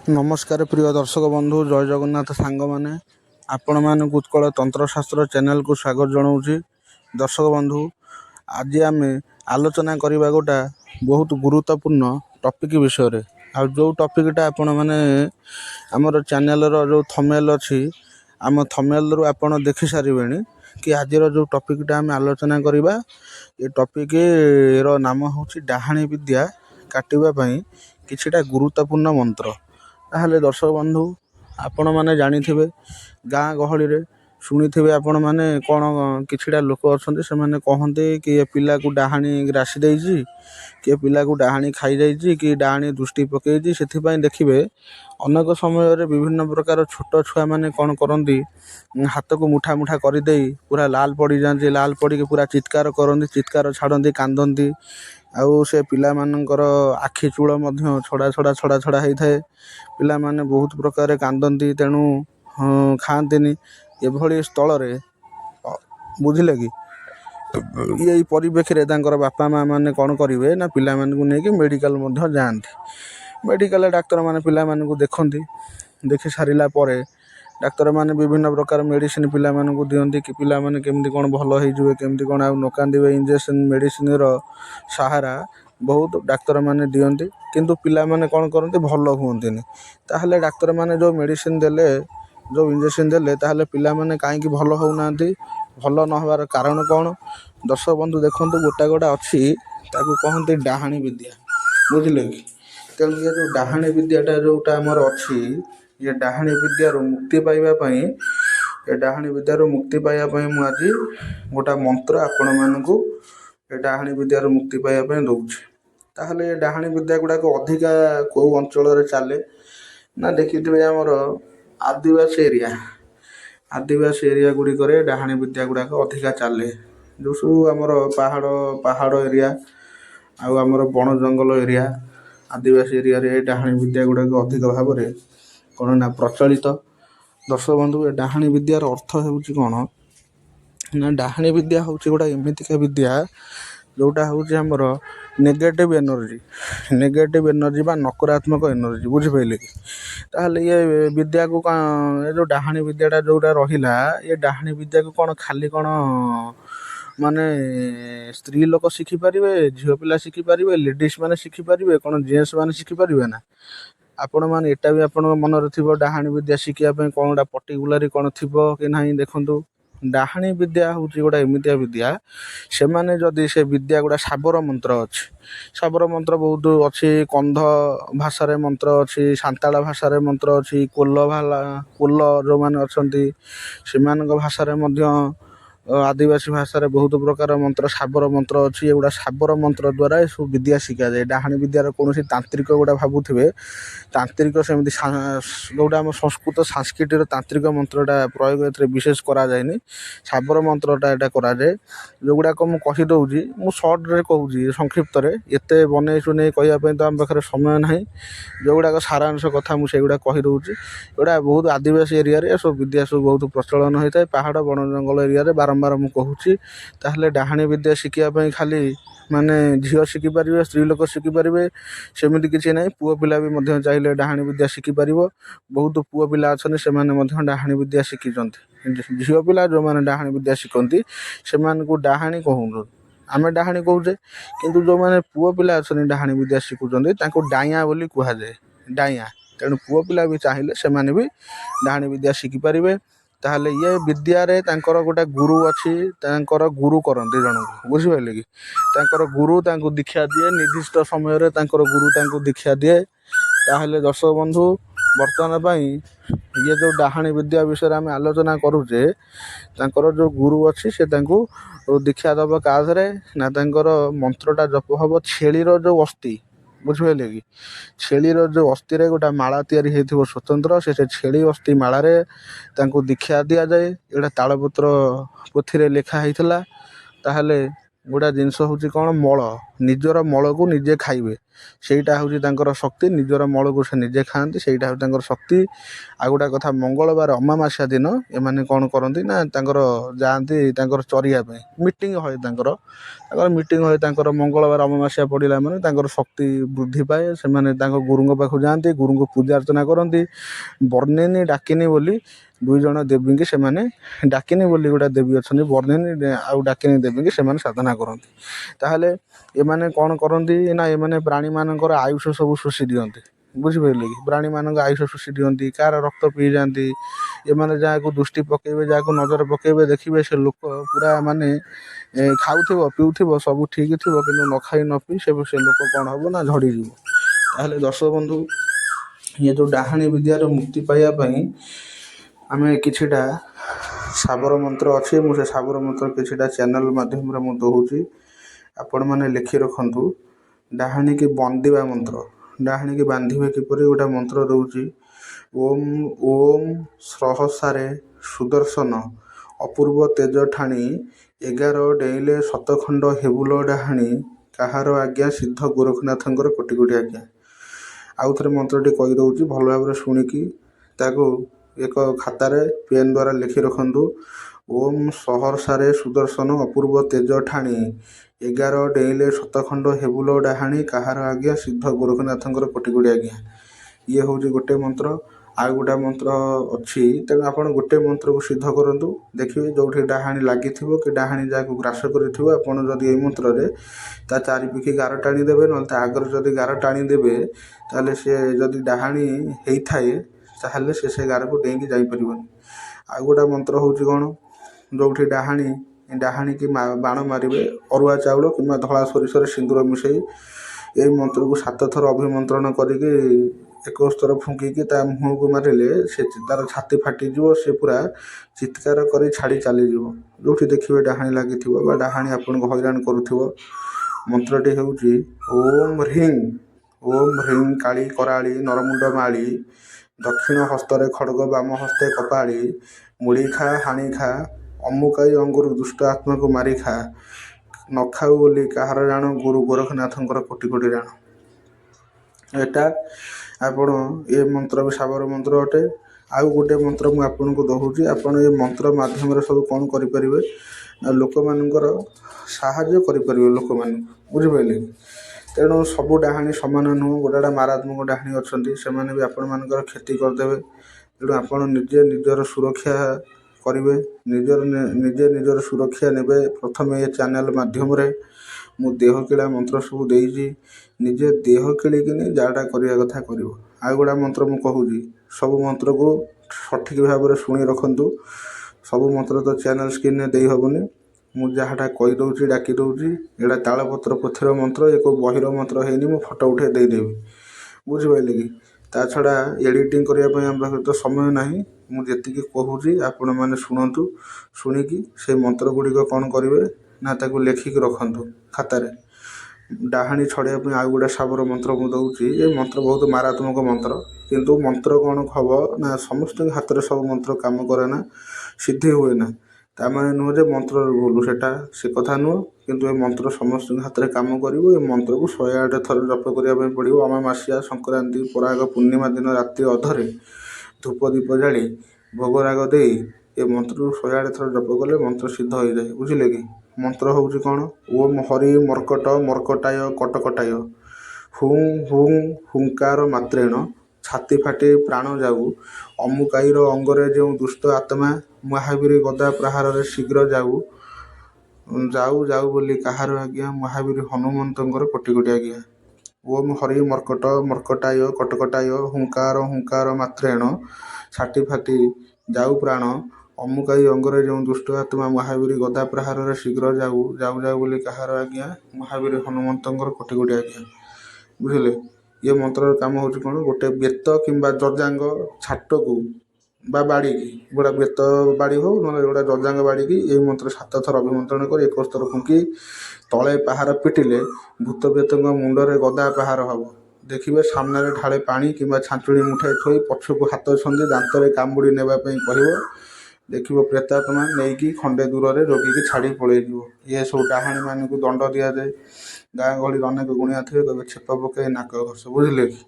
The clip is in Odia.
नमस्कार प्रिय दर्शक बंधु जय जगन्नाथ सांग मैंने आपण मानक उत्कल तंत्रशास्त्र चैनल को स्वागत जनाऊँगी। दर्शक बंधु आज आम आलोचना करवा गोटा बहुत गुरुत्वपूर्ण टॉपिक विषय आ जो टॉपिकटा आपण मैंने आमर चैनल जो थंबनेल अच्छी आम थंबनेल रु आपण देखि सारे कि आज जो टॉपिकटा आम आलोचना करवा ये टॉपिक रो नाम हूँ डाहाणी विद्या काटिबा किछिटा गुरुत्वपूर्ण मंत्र। ताहले दर्शक बंधु आपण मैंने जानिथिबे गाँ गहली रे शुणिथिबे आपण मैंने कौन किछिटा लोक अच्छा से मैंने कहते कि ये पिला को डाहाणी ग्रासी देइछि कि पिला को डाहाणी खाई जाइछि कि डाहाणी दृष्टि पकईछि। से देखिए अनेक समय विभिन्न प्रकार छोट छुआ मैंने कौन करती हाथ को मुठा मुठा करदे पूरा लाल पड़ जाती लाल पड़ी पूरा चित्कार करती चित्कार छाड़ती कांदती आउ से पिला मानकर आखि चूल मध्य छड़ा छड़ा छड़ा छड़ा होता है। पिला माने बहुत प्रकार कांदती तेणु खाआंतीनि एभली स्थल बुझिले कि यही परिप्रेक्षी बापा माँ मैंने कौन करेंगे ना पिला नहीं मेडिकल जाती मेडिकल डाक्तर मैंने पिला देखती देखि सारा पर डाक्तर मैंने विभिन्न प्रकार मेडिसिन पिला दिखती कि पिला माने केमती कौन भल हो केमती कौन आ न कांदे इंजेक्शन मेडिसिन सहारा बहुत डाक्तर मैंने दिखती किंतु पिला माने कौन करते भल हुंती ताहले डाक्तर मैंने जो मेडिसिन देले जो इंजेक्शन देले ताहले पिला माने कहीं भल होना भल न होवार कारण कौन। दर्शक बंधु देखो गोटा गोटा अच्छी ताकू कहते डाहाणी विद्या बुझिले कि तेणु ये जो डाहाणी विद्याटा जोटा आमर अच्छी ये डाहाणी विद्यारू मुक्ति पाइबापी ये डाहाणी विद्यारू मुक्ति पाइबापी मुझे गोटा मंत्र आपण मानू ये डाहाणी विद्यारू मुक्ति पाइबापी दूसरी। ताहले ये डाहाणी विद्या गुड़ाक अधिका कौ अंचल चले ना देखिए आमर आदिवासी एरिया गुड़िक डाहाणी विद्या गुड़ाक अधिका चले जो सब आमर पहाड़ एरिया आमर बण जंगल एरिया आदिवासी एरिया रे डाहाणी विद्या गुड़ाक अधिक भाव में कौन ना प्रचलित। दर्शक बंधु ए डाहाणी विद्यार अर्थ होउची कौन ना डाहाणी विद्या होउची गोटा एमितिका विद्या जोटा होउची हमर नेगेटिव एनर्जी बा नकारात्मक एनर्जी बुझिपारे कि ताहले ये विद्या को ये जो डाहाणी विद्याटा जोटा रहिला ये डाहाणी विद्या को कौन खाली कौन माने स्त्री लोक शिखिपारे झील पिला शिखिपारे लेडीज मैंने शिखिपारे कौन जेन्ट्स मैंने शिखिपारे ना आपण मैंने एटा भी आपण मनर थी डाहाणी विद्या शिखापी कौन गोटा पर्टिकुलर कौन थी कि ना देखु डाहाणी विद्या हूँ गोटा एमितिया विद्या से माने जदि से विद्या गुड़ा साबर मंत्र अच्छी साबर मंत्र बहुत अच्छी कंध भाषा मंत्र अच्छी सांताल भाषा मंत्र अच्छी कोल जो मैंने अच्छा से भाषा आदिवासी भाषा रे बहुत प्रकार मंत्र साबर मंत्र अच्छी एगुड़ा साबर मंत्र द्वारा सब विद्या शिखा जाए। डाहाणी विद्यार कौन तांत्रिक गुड़ा भावुवे तांत्रिक सेमती जोटा आम संस्कृत सांस्कृतिर तांत्रिक मंत्रटा प्रयोग ए विशेष कराए साबर मंत्रटा यहाँ कराए जो गुड़ाक मुझे कहीदे मु सर्ट्रे कहूँ संक्षिप्त एत बनई चुने कहवाई तो आम पाखे समय ना जो गुड़ाक सारांश कथा मुझे कहीदे एटा बहुत आदिवासी एरिया सब विद्या सब बहुत प्रचलन होता है पहाड़ बण जंगल एरिया बारंबार मु कहूँ ताहले डाहाणी विद्या शिखापी खाली माने झील शिखिपारे स्त्री लोक शिखिपारे सेमती किसी ना पुओ पिला भी चाहिए डाहाणी विद्या शिखिपार बहुत पुओ पिला अच्छा से डाहाणी विद्या शिखी झील पिला जो मैंने डाहाणी विद्या शिखती से डाहाणी कहूँ आम डाहाणी कहे किंतु जो मैंने पुओ पिला अच्छा डाहाणी विद्या शिखुंट डाइया बोली कहुए डाइया तेणु पुओ पिला भी चाहिए से भी डाहाणी विद्या शिखिपारे। ताहले ये विद्या रे तांकर गोटे गुरु अच्छी गुरु करते जन को बुझिपारे कि तांकर गुरु तांको दीक्षा दिए निर्दिष्ट समय रे तांकर गुरु तांको दीक्षा दिए। ताहले दर्शक बंधु बर्तमान पाई ये जो डाहाणी विद्या विषय आम आलोचना करुचे तांकर जो गुरु अच्छी से तांको दीक्षा दब काधरे ना तांकर मंत्रटा जप हम छेलीर जो अस्थि बुझिपारे कि छेलीर जो अस्थि गोटा माला तैयारी होइथिबो स्वतंत्र से छेली अस्थि मालारे तांको दीक्षा दि जाए एटा तालपत्र पोथी रे लिखा होइथिला। ताहले ଗୋଟା ଜିନିଷ ହେଉଛି କ'ଣ, ମଳ, ନିଜର ମଳକୁ ନିଜେ ଖାଇବେ, ସେଇଟା ହେଉଛି ତାଙ୍କର ଶକ୍ତି। ନିଜର ମଳକୁ ସେ ନିଜେ ଖାଆନ୍ତି, ସେଇଟା ହେଉଛି ତାଙ୍କର ଶକ୍ତି। ଆଉ ଗୋଟେ କଥା, ମଙ୍ଗଳବାର ଅମାବାସ୍ୟା ଦିନ ଏମାନେ କ'ଣ କରନ୍ତି ନା ତାଙ୍କର ଯାଆନ୍ତି ତାଙ୍କର ଚରିବା ପାଇଁ, ମିଟିଂ ହୁଏ ତାଙ୍କର ମିଟିଂ ହୁଏ ତାଙ୍କର ମଙ୍ଗଳବାର ଅମାବାସ୍ୟା ପଡ଼ିଲା ମାନେ ତାଙ୍କର ଶକ୍ତି ବୃଦ୍ଧି ପାଏ। ସେମାନେ ତାଙ୍କ ଗୁରୁଙ୍କ ପାଖକୁ ଯାଆନ୍ତି, ଗୁରୁଙ୍କୁ ପୂଜା ଅର୍ଚ୍ଚନା କରନ୍ତି। ବର୍ଣ୍ଣିନୀ ଡାକିନୀ ବୋଲି ଦୁଇ ଜଣ ଦେବୀଙ୍କି ସେମାନେ, ଡାକିନୀ ବୋଲି ଗୋଟେ ଦେବୀ ଅଛନ୍ତି, ବର୍ଣ୍ଣିନୀ ଆଉ ଡାକିନୀ ଦେବୀଙ୍କି ସେମାନେ ସାଧନା କରନ୍ତି। ତାହେଲେ ଏମାନେ କ'ଣ କରନ୍ତି ନା ଏମାନେ ପ୍ରାଣୀମାନଙ୍କର ଆୟୁଷ ସବୁ ଶୋଷି ଦିଅନ୍ତି। ବୁଝିପାରିଲେ କି? ପ୍ରାଣୀମାନଙ୍କ ଆୟୁଷ ଶୋଷି ଦିଅନ୍ତି, କାହାର ରକ୍ତ ପିଇଯାଆନ୍ତି। ଏମାନେ ଯାହାକୁ ଦୃଷ୍ଟି ପକାଇବେ, ଯାହାକୁ ନଜର ପକାଇବେ, ଦେଖିବେ ସେ ଲୋକ ପୁରା ମାନେ ଖାଉଥିବ ପିଉଥିବ ସବୁ ଠିକ୍ ଥିବ, କିନ୍ତୁ ନ ଖାଇ ନ ପିଇ ସେ ଲୋକ କ'ଣ ହେବ ନା ଝଡ଼ିଯିବ। ତାହେଲେ ଦର୍ଶକ ବନ୍ଧୁ, ଇଏ ଯେଉଁ ଡାହାଣୀ ବିଦ୍ୟାର ମୁକ୍ତି ପାଇବା ପାଇଁ ଆମେ କିଛିଟା ଶାବର ମନ୍ତ୍ର ଅଛି, ମୁଁ ସେ ଶାବର ମନ୍ତ୍ର କିଛିଟା ଚ୍ୟାନେଲ୍ ମାଧ୍ୟମରେ ମୁଁ ଦେଉଛି, ଆପଣମାନେ ଲେଖି ରଖନ୍ତୁ। ଡାହାଣୀକି ବନ୍ଦିବା ମନ୍ତ୍ର, ଡାହାଣୀକି ବାନ୍ଧିବେ କିପରି ଗୋଟେ ମନ୍ତ୍ର ଦେଉଛି। ଓମ୍ ଓମ୍ ସ୍ରହସାରେ ସୁଦର୍ଶନ ଅପୂର୍ବ ତେଜ ଠାଣି 11 ଡେଇଁଲେ ଶତଖଣ୍ଡ ହେବୁଲ ଡାହାଣୀ କାହାର ଆଜ୍ଞା ସିଦ୍ଧ ଗୋରଖନାଥଙ୍କର କୋଟି କୋଟି ଆଜ୍ଞା। ଆଉ ଥରେ ମନ୍ତ୍ରଟି କହିଦେଉଛି, ଭଲ ଭାବରେ ଶୁଣିକି ତାକୁ ଏକ ଖାତାରେ ପେନ୍ ଦ୍ୱାରା ଲେଖି ରଖନ୍ତୁ। ଓମ୍ ସହର୍ଷାରେ ସୁଦର୍ଶନ ଅପୂର୍ବ ତେଜ ଠାଣି 11 ଡେଇଁଲେ ଶତଖଣ୍ଡ ହେବୁଲ ଡାହାଣୀ କାହାର ଆଜ୍ଞା ସିଦ୍ଧ ଗୋରଖନାଥଙ୍କର କୋଟି କୋଟି ଆଜ୍ଞା। ଇଏ ହେଉଛି ଗୋଟେ ମନ୍ତ୍ର। ଆଉ ଗୋଟେ ମନ୍ତ୍ର ଅଛି, ତେଣୁ ଆପଣ ଗୋଟେ ମନ୍ତ୍ରକୁ ସିଦ୍ଧ କରନ୍ତୁ। ଦେଖିବେ ଯେଉଁଠି ଡାହାଣୀ ଲାଗିଥିବ କି ଡାହାଣୀ ଯାହାକୁ ଗ୍ରାସ କରିଥିବ, ଆପଣ ଯଦି ଏଇ ମନ୍ତ୍ରରେ ତା ଚାରିପିଠି ଗାର ଟାଣିଦେବେ, ନହେଲେ ତା ଆଗରେ ଯଦି ଗାର ଟାଣିଦେବେ, ତାହେଲେ ସେ ଯଦି ଡାହାଣୀ ହେଇଥାଏ ତାହେଲେ ସେ ଗାରକୁ ଡେଇଁକି ଯାଇପାରିବନି। ଆଉ ଗୋଟେ ମନ୍ତ୍ର ହେଉଛି କ'ଣ, ଯେଉଁଠି ଡାହାଣୀକି ବାଣ ମାରିବେ, ଅରୁଆ ଚାଉଳ କିମ୍ବା ଧଳା ସୋରିଷରେ ସିନ୍ଦୁର ମିଶାଇ ଏଇ ମନ୍ତ୍ରକୁ 7 ଥର ଅଭିମନ୍ତ୍ରଣ କରିକି 21 ଥର ଫୁଙ୍କିକି ତା ମୁହଁକୁ ମାରିଲେ ସେ ତାର ଛାତି ଫାଟିଯିବ, ସେ ପୁରା ଚିତ୍କାର କରି ଛାଡ଼ି ଚାଲିଯିବ। ଯେଉଁଠି ଦେଖିବେ ଡାହାଣୀ ଲାଗିଥିବ ବା ଡାହାଣୀ ଆପଣଙ୍କୁ ହଇରାଣ କରୁଥିବ, ମନ୍ତ୍ରଟି ହେଉଛି ଓମ୍ ହ୍ରିଂ କାଳୀ କରାଳି ନରମୁଣ୍ଡ ମାଳି ଦକ୍ଷିଣ ହସ୍ତରେ ଖଡ଼ଗ ବାମ ହସ୍ତେ କପାଳି ମୁଢ଼ି ଖା ହାଣି ଖା ଅମୁକାଇ ଅଙ୍ଗୁରୁ ଦୁଷ୍ଟ ଆତ୍ମାକୁ ମାରି ଖା ନ ଖାଉ ବୋଲି କାହାର ଜାଣ ଗୁରୁ ଗୋରଖନାଥଙ୍କର କୋଟି କୋଟି ରାଣ। ଏଟା ଆପଣ ଏ ମନ୍ତ୍ର ବି ଶାବର ମନ୍ତ୍ର ଅଟେ। ଆଉ ଗୋଟେ ମନ୍ତ୍ର ମୁଁ ଆପଣଙ୍କୁ ଦେଉଛି, ଆପଣ ଏ ମନ୍ତ୍ର ମାଧ୍ୟମରେ ସବୁ କ'ଣ କରିପାରିବେ ନା ଲୋକମାନଙ୍କର ସାହାଯ୍ୟ କରିପାରିବେ ଲୋକମାନଙ୍କୁ, ବୁଝିପାରିଲେ କି? ତେଣୁ ସବୁ ଡାହାଣୀ ସମାନ ନୁହଁ, ଗୋଟେ ମାରାତ୍ମକ ଡାହାଣୀ ଅଛନ୍ତି, ସେମାନେ ବି ଆପଣମାନଙ୍କର କ୍ଷତି କରିଦେବେ। ତେଣୁ ଆପଣ ନିଜେ ନିଜର ସୁରକ୍ଷା କରିବେ, ନିଜେ ନିଜର ସୁରକ୍ଷା ନେବେ। ପ୍ରଥମେ ଏ ଚ୍ୟାନେଲ୍ ମାଧ୍ୟମରେ ମୁଁ ଦେହ କିଳା ମନ୍ତ୍ର ସବୁ ଦେଇଛି, ନିଜେ ଦେହ କିଳିକିନି ଯାହାଟା କରିବା କଥା କରିବ। ଆଉ ଗୋଟେ ମନ୍ତ୍ର ମୁଁ କହୁଛି, ସବୁ ମନ୍ତ୍ରକୁ ସଠିକ୍ ଭାବରେ ଶୁଣି ରଖନ୍ତୁ। ସବୁ ମନ୍ତ୍ର ତ ଚ୍ୟାନେଲ୍ ସ୍କ୍ରିନ୍ରେ ଦେଇ ହେବନି, ମୁଁ ଯାହାଟା କହିଦେଉଛି ଡାକି ଦେଉଛି। ଏଇଟା ତାଳପତ୍ର ପୋଥିର ମନ୍ତ୍ର, ଏକ ବହିର ମନ୍ତ୍ର ହେଇନି, ମୁଁ ଫଟୋ ଉଠାଇ ଦେଇଦେବି, ବୁଝିପାରିଲେ କି? ତା ଛଡ଼ା ଏଡ଼ିଟିଂ କରିବା ପାଇଁ ଆମ ପାଖରେ ତ ସମୟ ନାହିଁ। ମୁଁ ଯେତିକି କହୁଛି ଆପଣମାନେ ଶୁଣନ୍ତୁ, ଶୁଣିକି ସେ ମନ୍ତ୍ର ଗୁଡ଼ିକ କ'ଣ କରିବେ ନା ତାକୁ ଲେଖିକି ରଖନ୍ତୁ ଖାତାରେ। ଡାହାଣୀ ଛଡ଼େଇବା ପାଇଁ ଆଉ ଗୋଟେ ଶାବର ମନ୍ତ୍ର ମୁଁ ଦେଉଛି। ଏ ମନ୍ତ୍ର ବହୁତ ମାରାତ୍ମକ ମନ୍ତ୍ର, କିନ୍ତୁ ମନ୍ତ୍ର କ'ଣ ହେବ ନା ସମସ୍ତଙ୍କ ହାତରେ ସବୁ ମନ୍ତ୍ର କାମ କରେ ନା, ସିଦ୍ଧି ହୁଏ ନା। ତା'ମାନେ ନୁହଁ ଯେ ମନ୍ତ୍ରର ଭୁଲ, ସେ କଥା ନୁହଁ, କିନ୍ତୁ ଏ ମନ୍ତ୍ର ସମସ୍ତଙ୍କ ହାତରେ କାମ କରିବ। ଏ ମନ୍ତ୍ରକୁ 108 ଥର ଜପ କରିବା ପାଇଁ ପଡ଼ିବ। ଅମାବାସ୍ୟା, ସଂକ୍ରାନ୍ତି, ପରାଗ ପୂର୍ଣ୍ଣିମା ଦିନ ରାତି ଅଧରେ ଧୂପ ଦୀପ ଜାଳି ଭୋଗରାଗ ଦେଇ ଏ ମନ୍ତ୍ରକୁ 108 ଥର ଜପ କଲେ ମନ୍ତ୍ର ସିଦ୍ଧ ହୋଇଯାଏ, ବୁଝିଲେ କି? ମନ୍ତ୍ର ହେଉଛି କ'ଣ, ଓମ୍ ହରି ମର୍କଟ ମର୍କଟାୟ କଟକଟାୟ ହୁଁ ହୁଁ ହୁଙ୍କାର ମାତ୍ରେଣ ଛାତି ଫାଟି ପ୍ରାଣ ଯାଉ ଅମୁକାଇର ଅଙ୍ଗରେ ଯେଉଁ ଦୁଷ୍ଟ ଆତ୍ମା ମହାବୀର ଗଦା ପ୍ରହାରରେ ଶୀଘ୍ର ଯାଉ ଯାଉ ବୋଲି କାହାର ଆଜ୍ଞା ମହାବୀର ହନୁମନ୍ତଙ୍କର କୋଟି କୋଟି ଆଜ୍ଞା। ଓମ୍ ହରି ମର୍କଟ ମର୍କଟାୟ କଟକଟାୟ ହୁଙ୍କାର ମାତ୍ରେଣ ଛାତି ଫାଟି ଯାଉ ପ୍ରାଣ ଅମୁକାଇ ଅଙ୍ଗରେ ଯେଉଁ ଦୁଷ୍ଟ ଆତ୍ମା ମହାବୀର ଗଦା ପ୍ରହାରରେ ଶୀଘ୍ର ଯାଉ ବୋଲି କାହାର ଆଜ୍ଞା ମହାବୀର ହନୁମନ୍ତଙ୍କର କୋଟି କୋଟି ଆଜ୍ଞା, ବୁଝିଲେ? ଏ ମନ୍ତ୍ରର କାମ ହେଉଛି କ'ଣ, ଗୋଟେ ବେତ କିମ୍ବା ଜଜାଙ୍ଗ ଛାଟକୁ ବା ବାଡ଼ିକି, ଗୋଟେ ବେତ ବାଡ଼ି ହେଉ ନହେଲେ ଗୋଟେ ଜଜାଙ୍ଗ ବାଡ଼ିକି ଏଇ ମନ୍ତ୍ର 7 ଥର ଅଭିମନ୍ତ୍ରଣ କରି 21 ଥର ଫୁଙ୍କି ତଳେ ପାହାର ପିଟିଲେ ଭୂତ ପ୍ରେତଙ୍କ ମୁଣ୍ଡରେ ଗଦା ପାହାର ହେବ। ଦେଖିବେ ସାମ୍ନାରେ ଢାଳେ ପାଣି କିମ୍ବା ଛାଞ୍ଚୁଣି ମୁଠାଏ ଥୋଇ ପଛକୁ ହାତ ଛନ୍ଦି ଦାନ୍ତରେ କାମୁଡ଼ି ନେବା ପାଇଁ କହିବ। ଦେଖିବ ପ୍ରେତାତ୍ମା ନେଇକି ଖଣ୍ଡେ ଦୂରରେ ରୋଗୀକି ଛାଡ଼ି ପଳେଇଯିବ। ଏସବୁ ଡାହାଣୀମାନଙ୍କୁ ଦଣ୍ଡ ଦିଆଯାଏ। ଗାଁ ଗହଳିରେ ଅନେକ ଗୁଣିଆ ଥିବେ କହିବେ ଛେପ ପକେଇ ନାକ ଘଷ, ବୁଝିଲେ କି?